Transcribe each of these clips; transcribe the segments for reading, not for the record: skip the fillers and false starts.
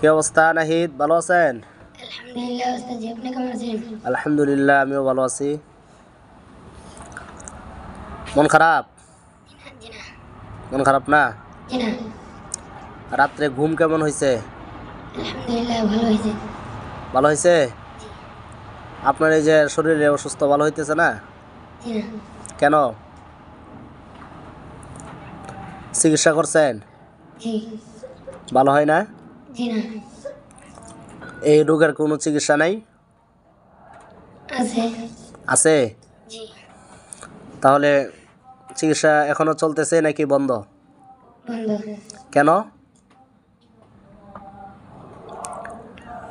কি অবস্থা নাহিদ, ভালো আছেন? আলহামদুলিল্লাহ ওস্তাদ জি, আপনি কেমন আছেন? আলহামদুলিল্লাহ, আমিও ভালো আছি। মন খারাপ? জি না। মন খারাপ না? জি না। রাত্রে ঘুম কেমন হয়েছে? আলহামদুলিল্লাহ ভালো হয়েছে। ভালো হয়েছে? জি। আপনার এই যে শরীরে অসুস্থ, ভালো হইতেছে না জি না। কেন? চিকিৎসা করছেন? জি। ভালো হয় না? জি না। এই রোগের কোনো চিকিৎসা নাই? আছে। আছে? জি। তাহলে চিকিৎসা এখনো চলতেছে নাকি বন্ধ? বন্ধ। কেন?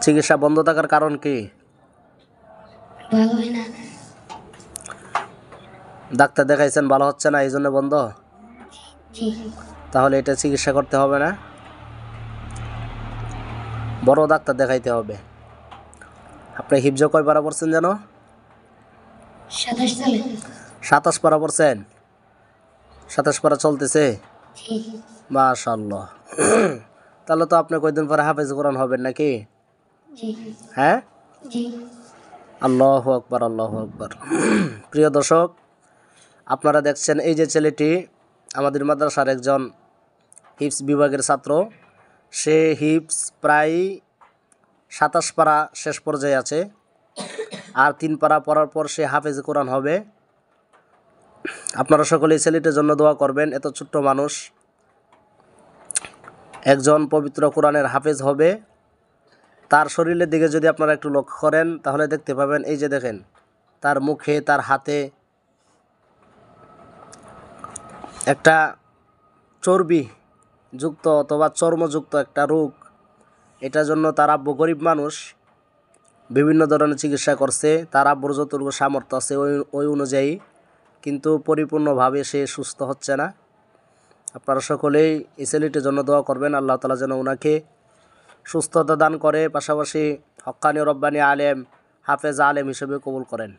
চিকিৎসা বন্ধ থাকার কারণ কি? ভালো হয় না। ডাক্তার দেখাইছেন, ভালো হচ্ছে না, এই জন্য বন্ধ? জি। তাহলে এটা চিকিৎসা করতে হবে না? বড় ডাক্তার দেখাইতে হবে। আপনি হিফজ কয় পারা পড়ছেন যেন? 27 সালে। 27 পারা পড়ছেন? 27 পারা চলতেছে? জি। মাশাআল্লাহ। তাহলে তো আপনি কয়দিন পরে হাফেজ কোরআন হবেন নাকি? জি। হ্যাঁ? জি। আল্লাহু আকবার, আল্লাহু আকবার। প্রিয় দর্শক, আপনারা দেখছেন এই যে ছেলেটি আমাদের মাদ্রাসার একজন হিফজ বিভাগের ছাত্র। সে হিফজ প্রায় 27 পারা শেষ পর্যায়ে আছে, আর 3 পারা পড়ার পর সে হাফেজ কোরআন হবে। আপনারা সকলে এই ছেলেটির জন্য দোয়া করবেন। এত ছোট্ট মানুষ একজন পবিত্র কোরআনের হাফেজ হবে। তার শরীরের দিকে যদি আপনারা একটু লক্ষ্য করেন তাহলে দেখতে পাবেন, এই যে দেখেন, তার মুখে, তার হাতে একটা চর্বি যুক্ত অথবা চর্মযুক্ত একটা রোগ। এটার জন্য তার আব্বু গরিব মানুষ, বিভিন্ন ধরনের চিকিৎসা করছে, তার আব্বুর যতটুকু সামর্থ্য আছে ওই অনুযায়ী, কিন্তু পরিপূর্ণভাবে সে সুস্থ হচ্ছে না। আপনারা সকলেই এই ছেলেটির জন্য দোয়া করবেন, আল্লাহ তাআলা যেন ওনাকে সুস্থতা দান করে, পাশাপাশি হক্কানি রব্বানি আলেম, হাফেজ আলেম হিসেবে কবুল করেন।